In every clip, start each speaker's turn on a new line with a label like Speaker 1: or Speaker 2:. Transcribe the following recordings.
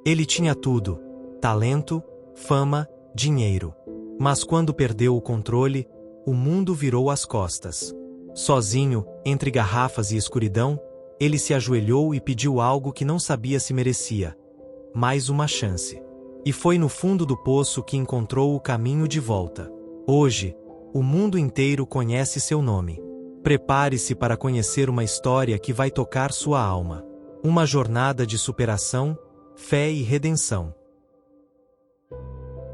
Speaker 1: Ele tinha tudo: talento, fama, dinheiro. Mas quando perdeu o controle, o mundo virou as costas. Sozinho, entre garrafas e escuridão, ele se ajoelhou e pediu algo que não sabia se merecia: mais uma chance. E foi no fundo do poço que encontrou o caminho de volta. Hoje, o mundo inteiro conhece seu nome. Prepare-se para conhecer uma história que vai tocar sua alma. Uma jornada de superação, fé e redenção.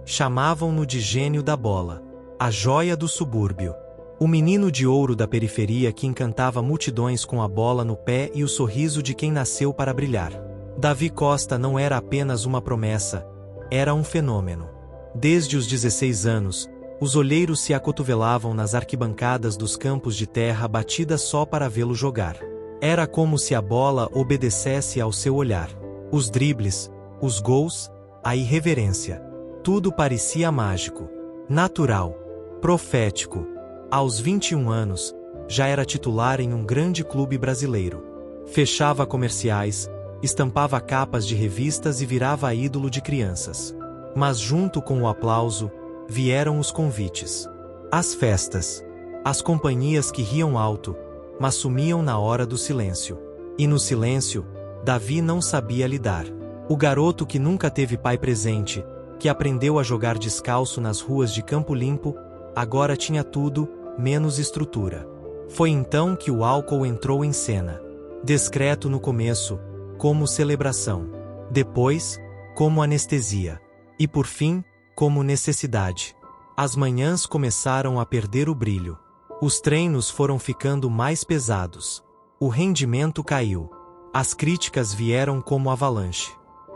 Speaker 1: Chamavam-no de gênio da bola, a joia do subúrbio, o menino de ouro da periferia que encantava multidões com a bola no pé e o sorriso de quem nasceu para brilhar. Davi Costa não era apenas uma promessa, era um fenômeno. Desde os 16 anos, os olheiros se acotovelavam nas arquibancadas dos campos de terra batida só para vê-lo jogar. Era como se a bola obedecesse ao seu olhar. Os dribles, os gols, a irreverência. Tudo parecia mágico, natural, profético. Aos 21 anos, já era titular em um grande clube brasileiro. Fechava comerciais, estampava capas de revistas e virava ídolo de crianças. Mas junto com o aplauso, vieram os convites. As festas. As companhias que riam alto, mas sumiam na hora do silêncio. E no silêncio, Davi não sabia lidar. O garoto que nunca teve pai presente, que aprendeu a jogar descalço nas ruas de Campo Limpo, agora tinha tudo, menos estrutura. Foi então que o álcool entrou em cena. Discreto no começo, como celebração. Depois, como anestesia. E por fim, como necessidade. As manhãs começaram a perder o brilho. Os treinos foram ficando mais pesados. O rendimento caiu. As críticas vieram como avalanche.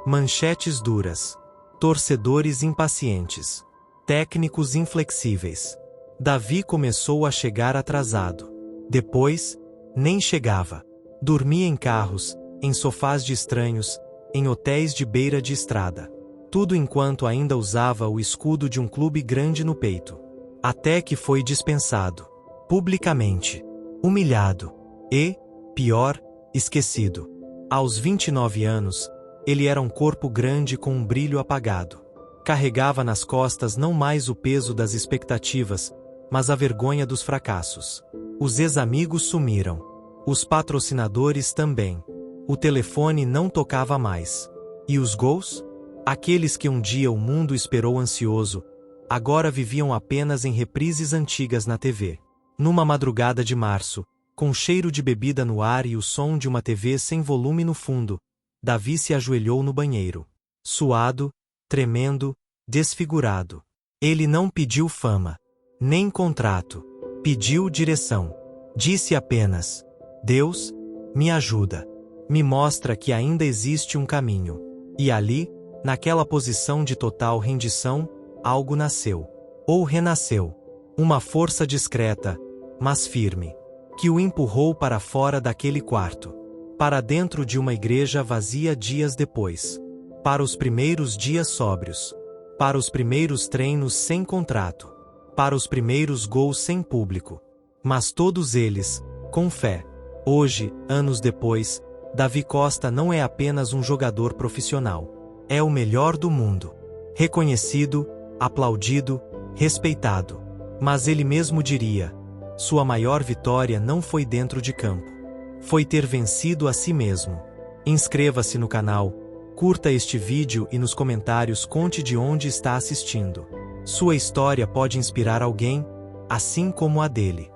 Speaker 1: Manchetes duras. Torcedores impacientes. Técnicos inflexíveis. Davi começou a chegar atrasado. Depois, nem chegava. Dormia em carros, em sofás de estranhos, em hotéis de beira de estrada. Tudo enquanto ainda usava o escudo de um clube grande no peito. Até que foi dispensado. Publicamente. Humilhado. E, pior, esquecido. Aos 29 anos, ele era um corpo grande com um brilho apagado. Carregava nas costas não mais o peso das expectativas, mas a vergonha dos fracassos. Os ex-amigos sumiram. Os patrocinadores também. O telefone não tocava mais. E os gols? Aqueles que um dia o mundo esperou ansioso, agora viviam apenas em reprises antigas na TV. Numa madrugada de março, com cheiro de bebida no ar e o som de uma TV sem volume no fundo, Davi se ajoelhou no banheiro. Suado, tremendo, desfigurado. Ele não pediu fama, nem contrato. Pediu direção. Disse apenas: Deus, me ajuda. Me mostra que ainda existe um caminho. E ali, naquela posição de total rendição, algo nasceu. Ou renasceu. Uma força discreta, mas firme, que o empurrou para fora daquele quarto. Para dentro de uma igreja vazia dias depois. Para os primeiros dias sóbrios. Para os primeiros treinos sem contrato. Para os primeiros gols sem público. Mas todos eles, com fé. Hoje, anos depois, Davi Costa não é apenas um jogador profissional. É o melhor do mundo. Reconhecido, aplaudido, respeitado. Mas ele mesmo diria: sua maior vitória não foi dentro de campo. Foi ter vencido a si mesmo. Inscreva-se no canal, curta este vídeo e nos comentários conte de onde está assistindo. Sua história pode inspirar alguém, assim como a dele.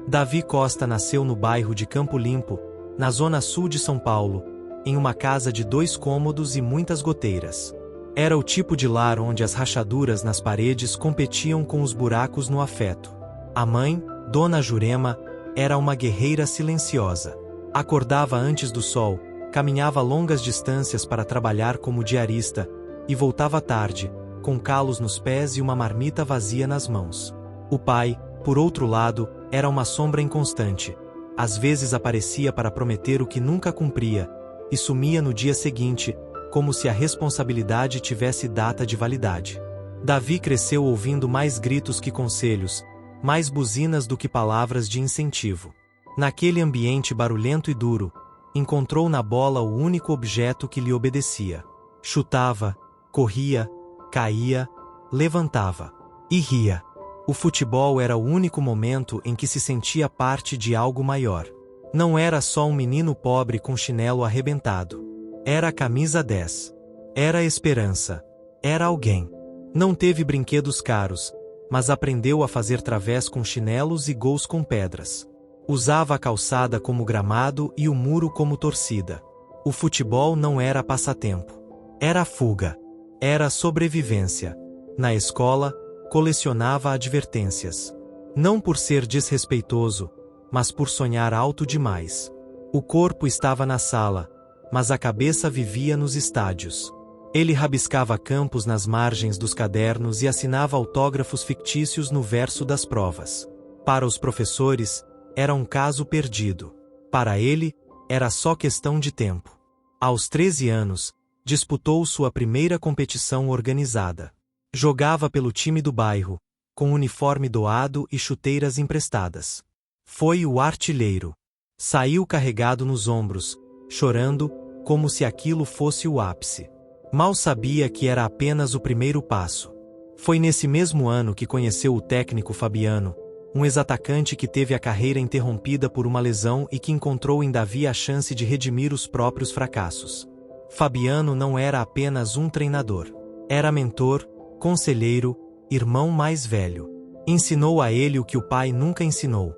Speaker 1: Davi Costa nasceu no bairro de Campo Limpo, na zona sul de São Paulo, em uma casa de 2 cômodos e muitas goteiras. Era o tipo de lar onde as rachaduras nas paredes competiam com os buracos no afeto. A mãe, Dona Jurema, era uma guerreira silenciosa. Acordava antes do sol, caminhava longas distâncias para trabalhar como diarista, e voltava tarde, com calos nos pés e uma marmita vazia nas mãos. O pai, por outro lado, era uma sombra inconstante. Às vezes aparecia para prometer o que nunca cumpria, e sumia no dia seguinte, como se a responsabilidade tivesse data de validade. Davi cresceu ouvindo mais gritos que conselhos, mais buzinas do que palavras de incentivo. Naquele ambiente barulhento e duro, Encontrou na bola o único objeto que lhe obedecia. Chutava, corria, caía, levantava e ria. O futebol era o único momento em que se sentia parte de algo maior. Não era só um menino pobre com chinelo arrebentado. Era a camisa 10. Era a esperança. Era alguém. Não teve brinquedos caros, mas aprendeu a fazer través com chinelos e gols com pedras. Usava a calçada como gramado e o muro como torcida. O futebol não era passatempo. Era fuga. Era sobrevivência. Na escola, colecionava advertências. Não por ser desrespeitoso, mas por sonhar alto demais. O corpo estava na sala, mas a cabeça vivia nos estádios. Ele rabiscava campos nas margens dos cadernos e assinava autógrafos fictícios no verso das provas. Para os professores, era um caso perdido. Para ele, era só questão de tempo. Aos 13 anos, disputou sua primeira competição organizada. Jogava pelo time do bairro, com uniforme doado e chuteiras emprestadas. Foi o artilheiro. Saiu carregado nos ombros, chorando, como se aquilo fosse o ápice. Mal sabia que era apenas o primeiro passo. Foi nesse mesmo ano que conheceu o técnico Fabiano, um ex-atacante que teve a carreira interrompida por uma lesão e que encontrou em Davi a chance de redimir os próprios fracassos. Fabiano não era apenas um treinador. Era mentor, conselheiro, irmão mais velho. Ensinou a ele o que o pai nunca ensinou: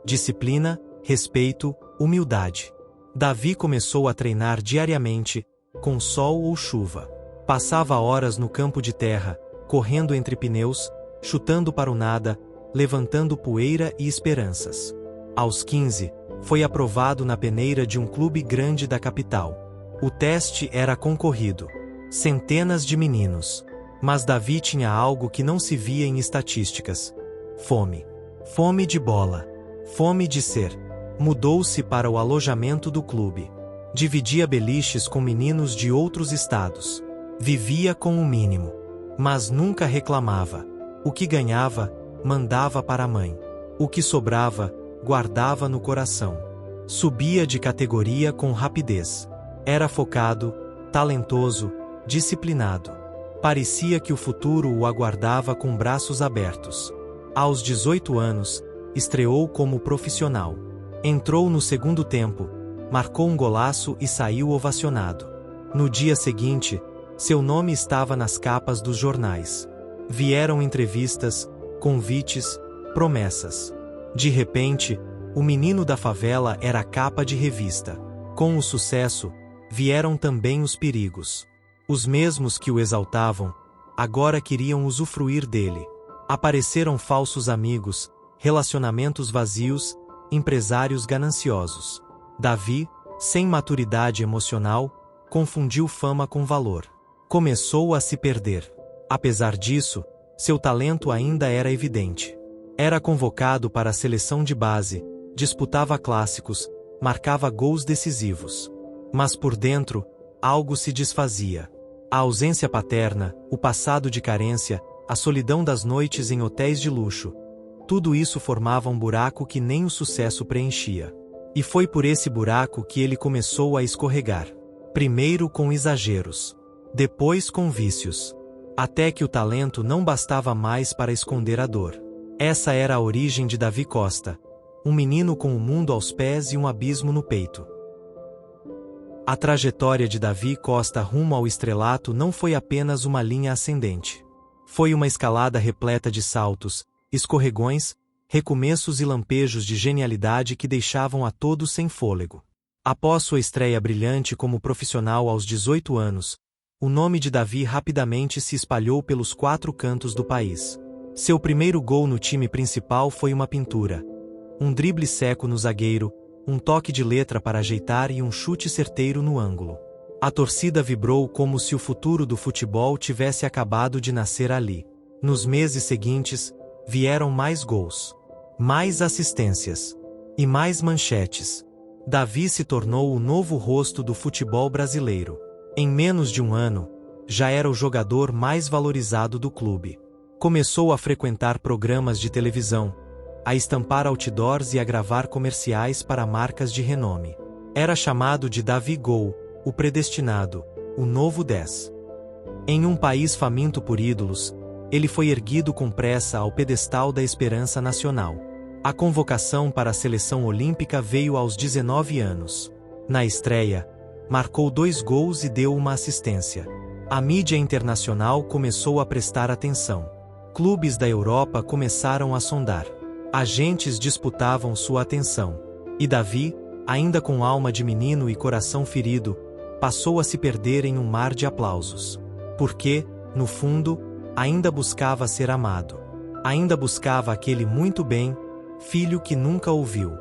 Speaker 1: disciplina, respeito, humildade. Davi começou a treinar diariamente, com sol ou chuva. Passava horas no campo de terra, correndo entre pneus, chutando para o nada, levantando poeira e esperanças. Aos 15, foi aprovado na peneira de um clube grande da capital. O teste era concorrido. Centenas de meninos. Mas Davi tinha algo que não se via em estatísticas: fome. Fome de bola. Fome de ser. Mudou-se para o alojamento do clube. Dividia beliches com meninos de outros estados. Vivia com o mínimo. Mas nunca reclamava. O que ganhava, mandava para a mãe. O que sobrava, guardava no coração. Subia de categoria com rapidez. Era focado, talentoso, disciplinado. Parecia que o futuro o aguardava com braços abertos. Aos 18 anos, estreou como profissional. Entrou no segundo tempo, marcou um golaço e saiu ovacionado. No dia seguinte, seu nome estava nas capas dos jornais. Vieram entrevistas, convites, promessas. De repente, o menino da favela era capa de revista. Com o sucesso, vieram também os perigos. Os mesmos que o exaltavam, agora queriam usufruir dele. Apareceram falsos amigos, relacionamentos vazios, empresários gananciosos. Davi, sem maturidade emocional, confundiu fama com valor. Começou a se perder. Apesar disso, seu talento ainda era evidente. Era convocado para a seleção de base, disputava clássicos, marcava gols decisivos. Mas por dentro, algo se desfazia. A ausência paterna, o passado de carência, a solidão das noites em hotéis de luxo. Tudo isso formava um buraco que nem o sucesso preenchia. E foi por esse buraco que ele começou a escorregar. Primeiro com exageros. Depois com vícios. Até que o talento não bastava mais para esconder a dor. Essa era a origem de Davi Costa. Um menino com o mundo aos pés e um abismo no peito. A trajetória de Davi Costa rumo ao estrelato não foi apenas uma linha ascendente. Foi uma escalada repleta de saltos, escorregões, recomeços e lampejos de genialidade que deixavam a todos sem fôlego. Após sua estreia brilhante como profissional aos 18 anos, o nome de Davi rapidamente se espalhou pelos 4 cantos do país. Seu primeiro gol no time principal foi uma pintura. Um drible seco no zagueiro, um toque de letra para ajeitar e um chute certeiro no ângulo. A torcida vibrou como se o futuro do futebol tivesse acabado de nascer ali. Nos meses seguintes, vieram mais gols, mais assistências e mais manchetes. Davi se tornou o novo rosto do futebol brasileiro. Em menos de um ano, já era o jogador mais valorizado do clube. Começou a frequentar programas de televisão, a estampar outdoors e a gravar comerciais para marcas de renome. Era chamado de Davi Gol, o predestinado, o novo 10. Em um país faminto por ídolos, ele foi erguido com pressa ao pedestal da esperança nacional. A convocação para a seleção olímpica veio aos 19 anos. Na estreia, marcou 2 gols e deu uma assistência. A mídia internacional começou a prestar atenção. Clubes da Europa começaram a sondar. Agentes disputavam sua atenção. E Davi, ainda com alma de menino e coração ferido, passou a se perder em um mar de aplausos. Porque, no fundo, ainda buscava ser amado. Ainda buscava aquele muito bem, filho que nunca ouviu.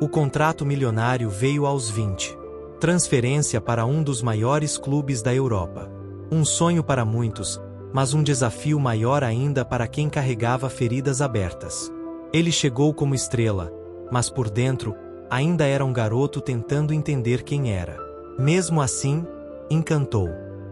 Speaker 1: O contrato milionário veio aos 20. Transferência para um dos maiores clubes da Europa. Um sonho para muitos, mas um desafio maior ainda para quem carregava feridas abertas. Ele chegou como estrela, mas por dentro, ainda era um garoto tentando entender quem era. Mesmo assim, encantou.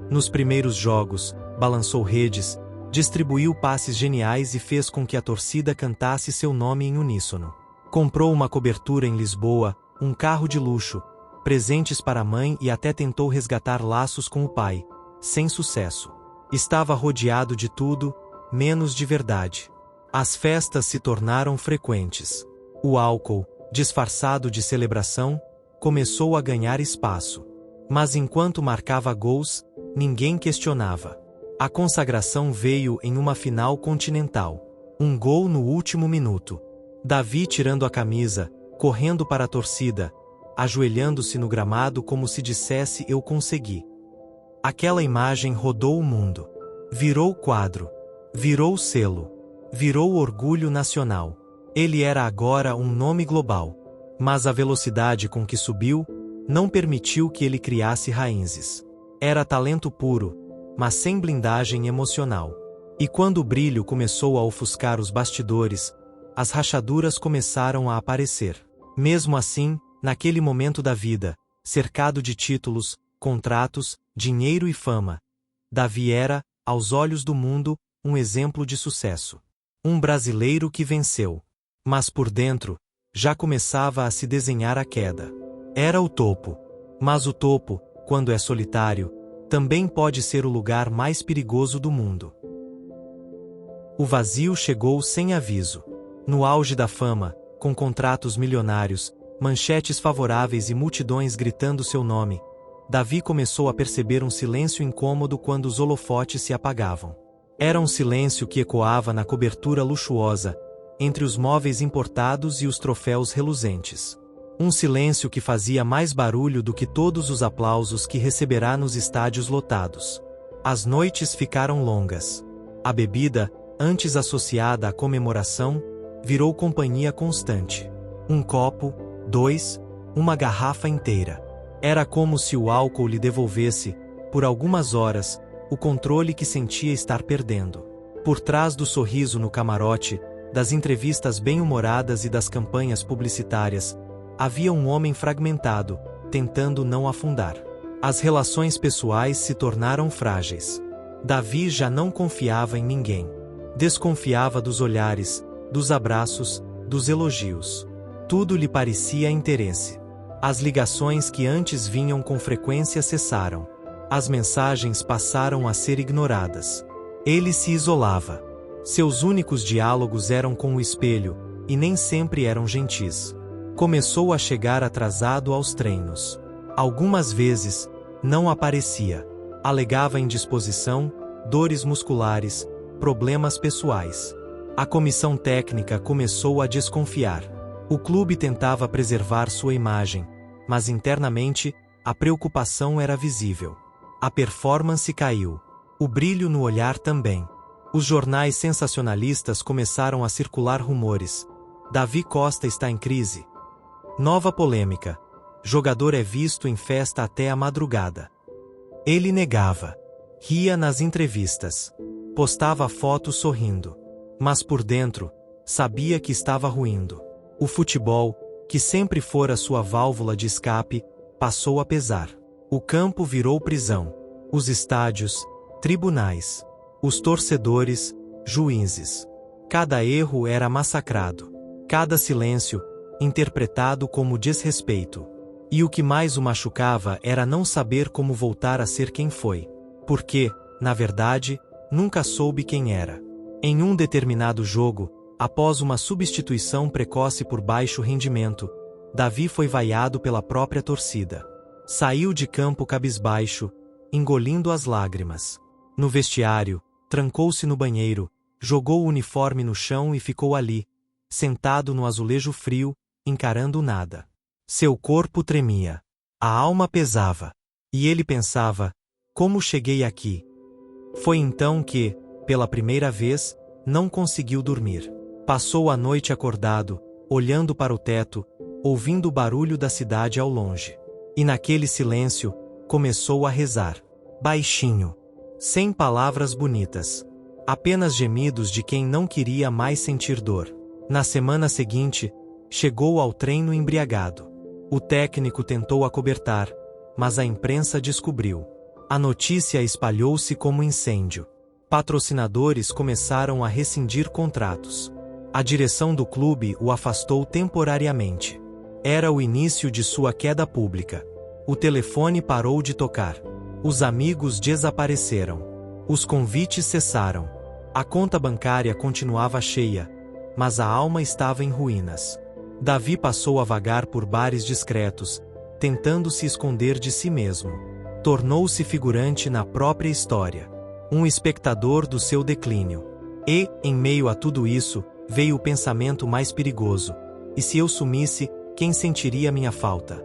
Speaker 1: Nos primeiros jogos, balançou redes, distribuiu passes geniais e fez com que a torcida cantasse seu nome em uníssono. Comprou uma cobertura em Lisboa, um carro de luxo, presentes para a mãe e até tentou resgatar laços com o pai, sem sucesso. Estava rodeado de tudo, menos de verdade. As festas se tornaram frequentes. O álcool, disfarçado de celebração, começou a ganhar espaço. Mas enquanto marcava gols, ninguém questionava. A consagração veio em uma final continental. Um gol no último minuto. Davi tirando a camisa, correndo para a torcida, ajoelhando-se no gramado como se dissesse eu consegui. Aquela imagem rodou o mundo. Virou quadro. Virou selo. Virou orgulho nacional. Ele era agora um nome global. Mas a velocidade com que subiu não permitiu que ele criasse raízes. Era talento puro, mas sem blindagem emocional. E quando o brilho começou a ofuscar os bastidores, as rachaduras começaram a aparecer. Mesmo assim, naquele momento da vida, cercado de títulos, contratos, dinheiro e fama, Davi era, aos olhos do mundo, um exemplo de sucesso. Um brasileiro que venceu. Mas por dentro, já começava a se desenhar a queda. Era o topo. Mas o topo, quando é solitário, também pode ser o lugar mais perigoso do mundo. O vazio chegou sem aviso. No auge da fama, com contratos milionários, manchetes favoráveis e multidões gritando seu nome, Davi começou a perceber um silêncio incômodo quando os holofotes se apagavam. Era um silêncio que ecoava na cobertura luxuosa, entre os móveis importados e os troféus reluzentes. Um silêncio que fazia mais barulho do que todos os aplausos que receberá nos estádios lotados. As noites ficaram longas. A bebida, antes associada à comemoração, virou companhia constante. Um copo, 2, uma garrafa inteira. Era como se o álcool lhe devolvesse, por algumas horas, o controle que sentia estar perdendo. Por trás do sorriso no camarote, das entrevistas bem-humoradas e das campanhas publicitárias, havia um homem fragmentado, tentando não afundar. As relações pessoais se tornaram frágeis. Davi já não confiava em ninguém. Desconfiava dos olhares, dos abraços, dos elogios. Tudo lhe parecia interesse. As ligações que antes vinham com frequência cessaram. As mensagens passaram a ser ignoradas. Ele se isolava. Seus únicos diálogos eram com o espelho, e nem sempre eram gentis. Começou a chegar atrasado aos treinos. Algumas vezes, não aparecia. Alegava indisposição, dores musculares, problemas pessoais. A comissão técnica começou a desconfiar. O clube tentava preservar sua imagem, mas internamente, a preocupação era visível. A performance caiu. O brilho no olhar também. Os jornais sensacionalistas começaram a circular rumores. Davi Costa está em crise. Nova polêmica. Jogador é visto em festa até a madrugada. Ele negava. Ria nas entrevistas. Postava fotos sorrindo. Mas por dentro, sabia que estava ruindo. O futebol, que sempre fora sua válvula de escape, passou a pesar. O campo virou prisão. Os estádios, tribunais. Os torcedores, juízes. Cada erro era massacrado. Cada silêncio, interpretado como desrespeito. E o que mais o machucava era não saber como voltar a ser quem foi. Porque, na verdade, nunca soube quem era. Em um determinado jogo, após uma substituição precoce por baixo rendimento, Davi foi vaiado pela própria torcida. Saiu de campo cabisbaixo, engolindo as lágrimas. No vestiário, trancou-se no banheiro, jogou o uniforme no chão e ficou ali, sentado no azulejo frio, encarando o nada. Seu corpo tremia. A alma pesava. E ele pensava: como cheguei aqui? Foi então que, pela primeira vez, não conseguiu dormir. Passou a noite acordado, olhando para o teto, ouvindo o barulho da cidade ao longe. E naquele silêncio, começou a rezar. Baixinho. Sem palavras bonitas. Apenas gemidos de quem não queria mais sentir dor. Na semana seguinte, chegou ao treino embriagado. O técnico tentou acobertar, mas a imprensa descobriu. A notícia espalhou-se como incêndio. Patrocinadores começaram a rescindir contratos. A direção do clube o afastou temporariamente. Era o início de sua queda pública. O telefone parou de tocar. Os amigos desapareceram. Os convites cessaram. A conta bancária continuava cheia, mas a alma estava em ruínas. Davi passou a vagar por bares discretos, tentando se esconder de si mesmo. Tornou-se figurante na própria história. Um espectador do seu declínio. E, em meio a tudo isso, veio o pensamento mais perigoso: e se eu sumisse, quem sentiria minha falta?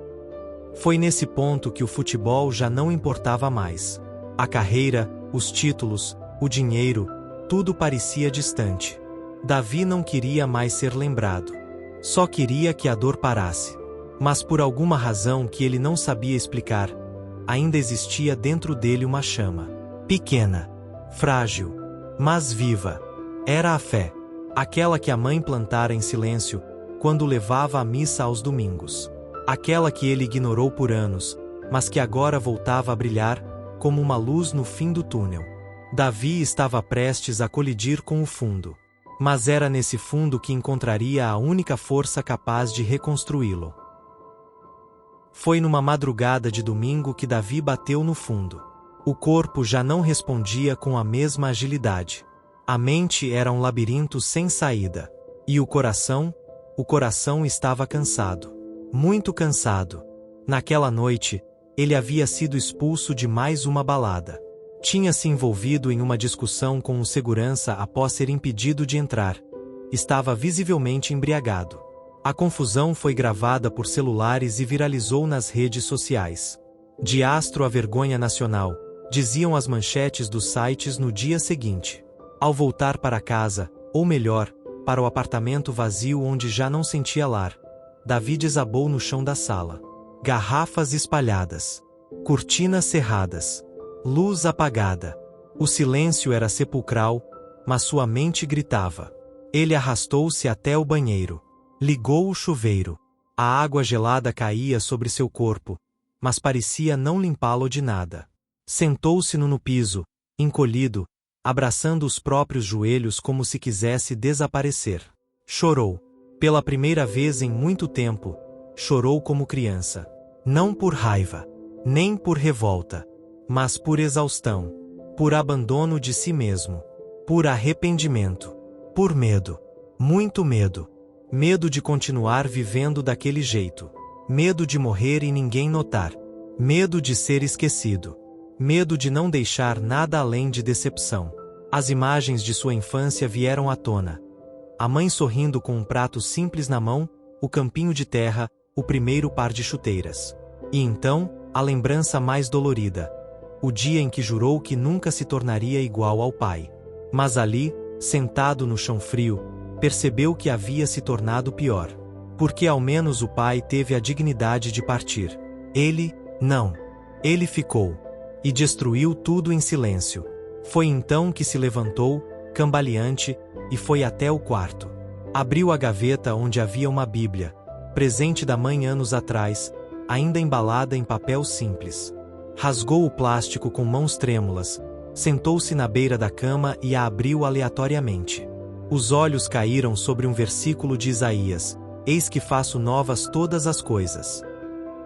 Speaker 1: Foi nesse ponto que o futebol já não importava mais. A carreira, os títulos, o dinheiro, tudo parecia distante. Davi não queria mais ser lembrado. Só queria que a dor parasse. Mas por alguma razão que ele não sabia explicar, ainda existia dentro dele uma chama. Pequena, frágil, mas viva. Era a fé. Aquela que a mãe plantara em silêncio, quando levava à missa aos domingos. Aquela que ele ignorou por anos, mas que agora voltava a brilhar, como uma luz no fim do túnel. Davi estava prestes a colidir com o fundo. Mas era nesse fundo que encontraria a única força capaz de reconstruí-lo. Foi numa madrugada de domingo que Davi bateu no fundo. O corpo já não respondia com a mesma agilidade. A mente era um labirinto sem saída. E o coração estava cansado. Muito cansado. Naquela noite, ele havia sido expulso de mais uma balada. Tinha se envolvido em uma discussão com um segurança após ser impedido de entrar. Estava visivelmente embriagado. A confusão foi gravada por celulares e viralizou nas redes sociais. De astro à vergonha nacional, diziam as manchetes dos sites no dia seguinte. Ao voltar para casa, ou melhor, para o apartamento vazio onde já não sentia lar, Davi desabou no chão da sala. Garrafas espalhadas. Cortinas cerradas. Luz apagada. O silêncio era sepulcral, mas sua mente gritava. Ele arrastou-se até o banheiro. Ligou o chuveiro. A água gelada caía sobre seu corpo, mas parecia não limpá-lo de nada. Sentou-se no piso, encolhido, abraçando os próprios joelhos como se quisesse desaparecer. Chorou. Pela primeira vez em muito tempo, chorou como criança. Não por raiva, nem por revolta, mas por exaustão, por abandono de si mesmo, por arrependimento, por medo, muito medo. Medo de continuar vivendo daquele jeito. Medo de morrer e ninguém notar. Medo de ser esquecido. Medo de não deixar nada além de decepção. As imagens de sua infância vieram à tona. A mãe sorrindo com um prato simples na mão, o campinho de terra, o primeiro par de chuteiras. E então, a lembrança mais dolorida. O dia em que jurou que nunca se tornaria igual ao pai. Mas ali, sentado no chão frio, percebeu que havia se tornado pior. Porque ao menos o pai teve a dignidade de partir. Ele, não. Ele ficou. E destruiu tudo em silêncio. Foi então que se levantou, cambaleante, e foi até o quarto. Abriu a gaveta onde havia uma Bíblia, presente da mãe anos atrás, ainda embalada em papel simples. Rasgou o plástico com mãos trêmulas, sentou-se na beira da cama e a abriu aleatoriamente. Os olhos caíram sobre um versículo de Isaías: Eis que faço novas todas as coisas.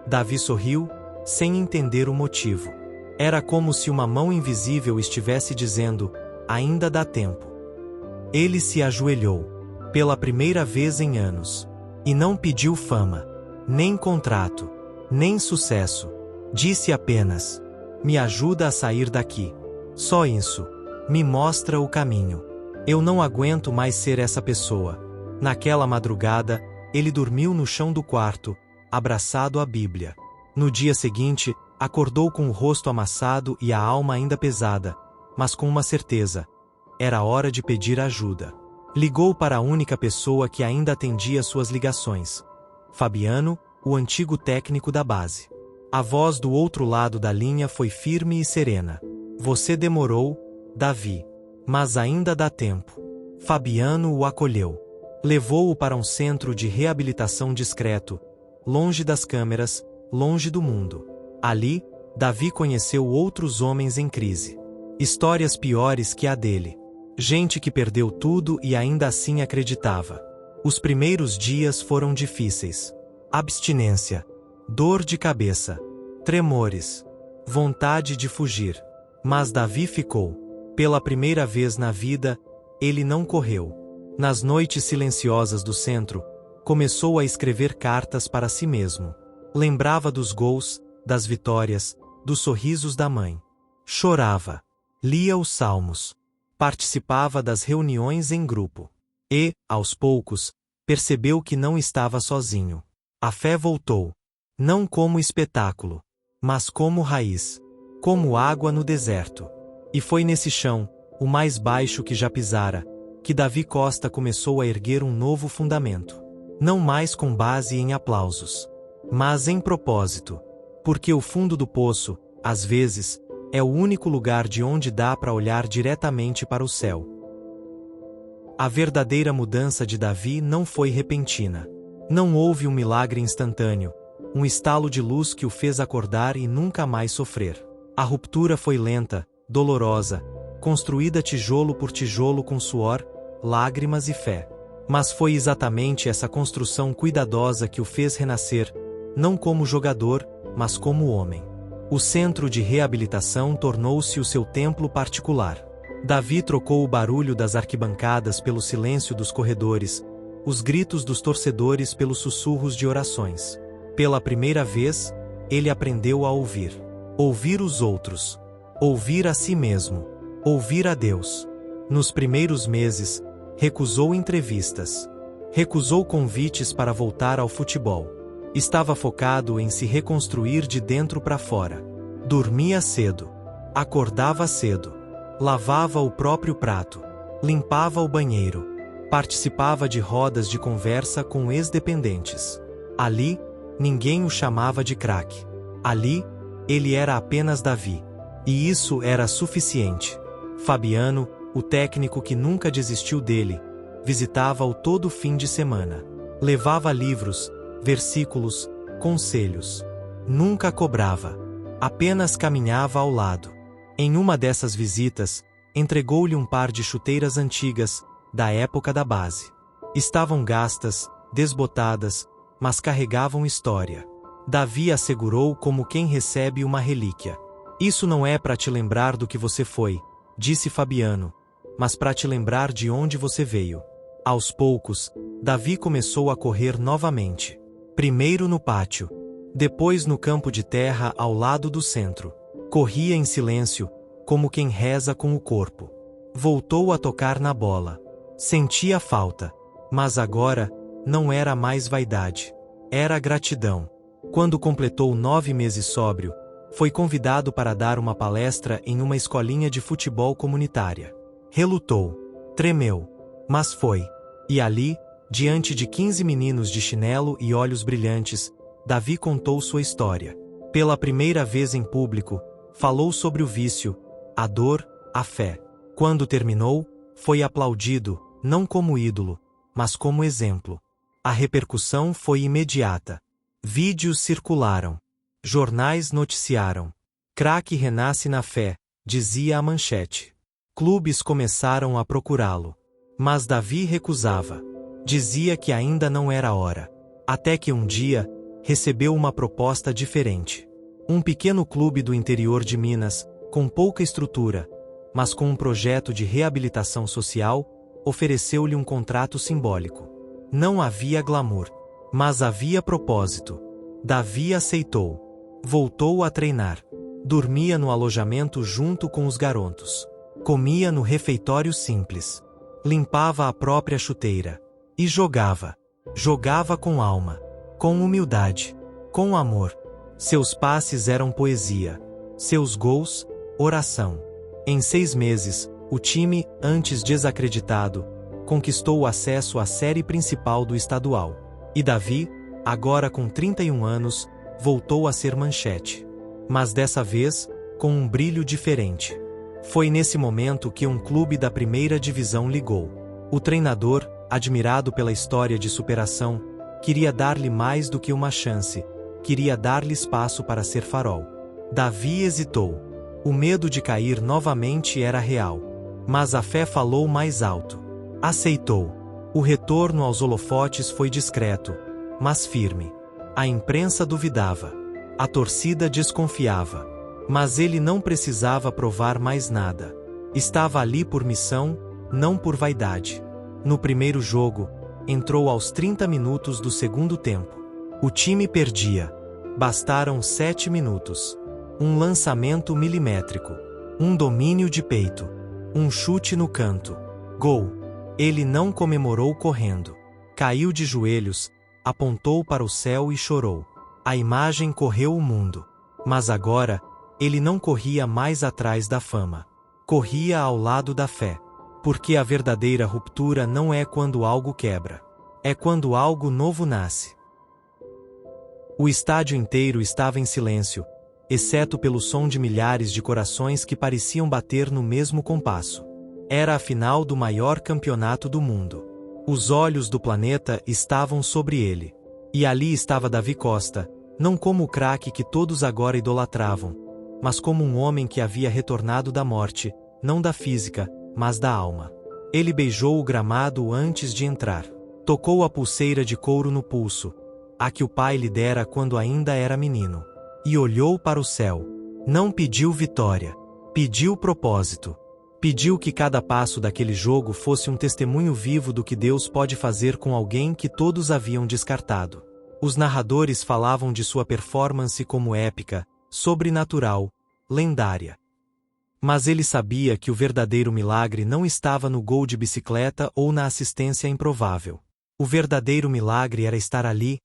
Speaker 1: Davi sorriu, sem entender o motivo. Era como se uma mão invisível estivesse dizendo: ainda dá tempo. Ele se ajoelhou, pela primeira vez em anos, e não pediu fama, nem contrato, nem sucesso. Disse apenas: me ajuda a sair daqui. Só isso. Me mostra o caminho. Eu não aguento mais ser essa pessoa. Naquela madrugada, ele dormiu no chão do quarto, abraçado à Bíblia. No dia seguinte, acordou com o rosto amassado e a alma ainda pesada, mas com uma certeza: era hora de pedir ajuda. Ligou para a única pessoa que ainda atendia suas ligações: Fabiano, o antigo técnico da base. A voz do outro lado da linha foi firme e serena. Você demorou, Davi. Mas ainda dá tempo. Fabiano o acolheu. Levou-o para um centro de reabilitação discreto, longe das câmeras, longe do mundo. Ali, Davi conheceu outros homens em crise. Histórias piores que a dele. Gente que perdeu tudo e ainda assim acreditava. Os primeiros dias foram difíceis. Abstinência, dor de cabeça, tremores, vontade de fugir. Mas Davi ficou. Pela primeira vez na vida, ele não correu. Nas noites silenciosas do centro, começou a escrever cartas para si mesmo. Lembrava dos gols, das vitórias, dos sorrisos da mãe. Chorava. Lia os salmos. Participava das reuniões em grupo. E, aos poucos, percebeu que não estava sozinho. A fé voltou. Não como espetáculo, mas como raiz. Como água no deserto. E foi nesse chão, o mais baixo que já pisara, que Davi Costa começou a erguer um novo fundamento. Não mais com base em aplausos, mas em propósito. Porque o fundo do poço, às vezes, é o único lugar de onde dá para olhar diretamente para o céu. A verdadeira mudança de Davi não foi repentina. Não houve um milagre instantâneo, um estalo de luz que o fez acordar e nunca mais sofrer. A ruptura foi lenta, dolorosa, construída tijolo por tijolo com suor, lágrimas e fé. Mas foi exatamente essa construção cuidadosa que o fez renascer, não como jogador, mas como homem. O centro de reabilitação tornou-se o seu templo particular. Davi trocou o barulho das arquibancadas pelo silêncio dos corredores, os gritos dos torcedores pelos sussurros de orações. Pela primeira vez, ele aprendeu a ouvir. Ouvir os outros. Ouvir a si mesmo. Ouvir a Deus. Nos primeiros meses, recusou entrevistas. Recusou convites para voltar ao futebol. Estava focado em se reconstruir de dentro para fora. Dormia cedo. Acordava cedo. Lavava o próprio prato. Limpava o banheiro. Participava de rodas de conversa com ex-dependentes. Ali, ninguém o chamava de craque. Ali, ele era apenas Davi. E isso era suficiente. Fabiano, o técnico que nunca desistiu dele, visitava-o todo fim de semana. Levava livros, versículos, conselhos. Nunca cobrava. Apenas caminhava ao lado. Em uma dessas visitas, entregou-lhe um par de chuteiras antigas, da época da base. Estavam gastas, desbotadas, mas carregavam história. Davi assegurou como quem recebe uma relíquia. Isso não é para te lembrar do que você foi, disse Fabiano, mas para te lembrar de onde você veio. Aos poucos, Davi começou a correr novamente. Primeiro no pátio, depois no campo de terra ao lado do centro. Corria em silêncio, como quem reza com o corpo. Voltou a tocar na bola. Sentia falta, mas agora, não era mais vaidade. Era gratidão. Quando completou 9 meses sóbrio, foi convidado para dar uma palestra em uma escolinha de futebol comunitária. Relutou, tremeu, mas foi. E ali, diante de 15 meninos de chinelo e olhos brilhantes, Davi contou sua história. Pela primeira vez em público, falou sobre o vício, a dor, a fé. Quando terminou, foi aplaudido, não como ídolo, mas como exemplo. A repercussão foi imediata. Vídeos circularam. Jornais noticiaram. Craque renasce na fé, dizia a manchete. Clubes começaram a procurá-lo. Mas Davi recusava. Dizia que ainda não era hora. Até que um dia, recebeu uma proposta diferente. Um pequeno clube do interior de Minas, com pouca estrutura, mas com um projeto de reabilitação social, ofereceu-lhe um contrato simbólico. Não havia glamour, mas havia propósito. Davi aceitou. Voltou a treinar. Dormia no alojamento junto com os garotos. Comia no refeitório simples. Limpava a própria chuteira. E jogava. Jogava com alma. Com humildade. Com amor. Seus passes eram poesia. Seus gols, oração. Em 6 meses, o time, antes desacreditado, conquistou o acesso à série principal do estadual. E Davi, agora com 31 anos, voltou a ser manchete. Mas dessa vez, com um brilho diferente. Foi nesse momento que um clube da primeira divisão ligou. O treinador, admirado pela história de superação, queria dar-lhe mais do que uma chance, queria dar-lhe espaço para ser farol. Davi hesitou. O medo de cair novamente era real. Mas a fé falou mais alto. Aceitou. O retorno aos holofotes foi discreto, mas firme. A imprensa duvidava. A torcida desconfiava. Mas ele não precisava provar mais nada. Estava ali por missão, não por vaidade. No primeiro jogo, entrou aos 30 minutos do segundo tempo. O time perdia. Bastaram 7 minutos. Um lançamento milimétrico. Um domínio de peito. Um chute no canto. Gol. Ele não comemorou correndo. Caiu de joelhos, apontou para o céu e chorou. A imagem correu o mundo. Mas agora, ele não corria mais atrás da fama. Corria ao lado da fé. Porque a verdadeira ruptura não é quando algo quebra. É quando algo novo nasce. O estádio inteiro estava em silêncio, exceto pelo som de milhares de corações que pareciam bater no mesmo compasso. Era a final do maior campeonato do mundo. Os olhos do planeta estavam sobre ele. E ali estava Davi Costa, não como o craque que todos agora idolatravam, mas como um homem que havia retornado da morte, não da física, mas da alma. Ele beijou o gramado antes de entrar. Tocou a pulseira de couro no pulso, a que o pai lhe dera quando ainda era menino. E olhou para o céu. Não pediu vitória. Pediu propósito. Pediu que cada passo daquele jogo fosse um testemunho vivo do que Deus pode fazer com alguém que todos haviam descartado. Os narradores falavam de sua performance como épica, sobrenatural, lendária. Mas ele sabia que o verdadeiro milagre não estava no gol de bicicleta ou na assistência improvável. O verdadeiro milagre era estar ali,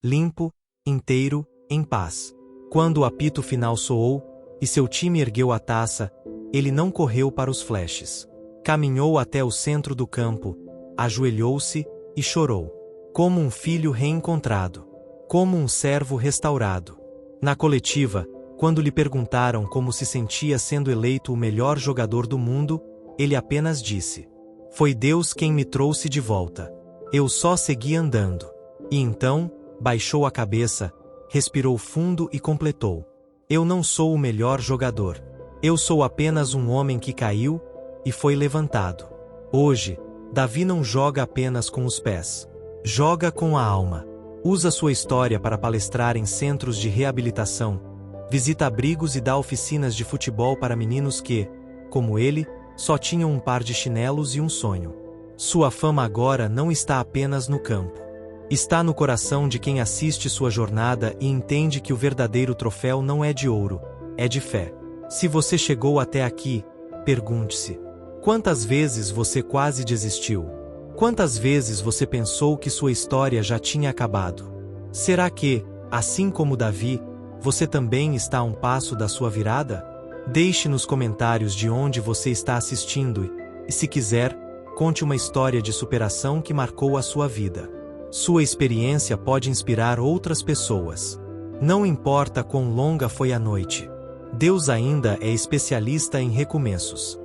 Speaker 1: limpo, inteiro, em paz. Quando o apito final soou, e seu time ergueu a taça, ele não correu para os flashes. Caminhou até o centro do campo, ajoelhou-se e chorou. Como um filho reencontrado. Como um servo restaurado. Na coletiva, quando lhe perguntaram como se sentia sendo eleito o melhor jogador do mundo, ele apenas disse: "Foi Deus quem me trouxe de volta. Eu só segui andando." E então, baixou a cabeça, respirou fundo e completou: "Eu não sou o melhor jogador. Eu sou apenas um homem que caiu e foi levantado." Hoje, Davi não joga apenas com os pés. Joga com a alma. Usa sua história para palestrar em centros de reabilitação, visita abrigos e dá oficinas de futebol para meninos que, como ele, só tinham um par de chinelos e um sonho. Sua fama agora não está apenas no campo. Está no coração de quem assiste sua jornada e entende que o verdadeiro troféu não é de ouro, é de fé. Se você chegou até aqui, pergunte-se: quantas vezes você quase desistiu? Quantas vezes você pensou que sua história já tinha acabado? Será que, assim como Davi, você também está a um passo da sua virada? Deixe nos comentários de onde você está assistindo e, se quiser, conte uma história de superação que marcou a sua vida. Sua experiência pode inspirar outras pessoas. Não importa quão longa foi a noite. Deus ainda é especialista em recomeços.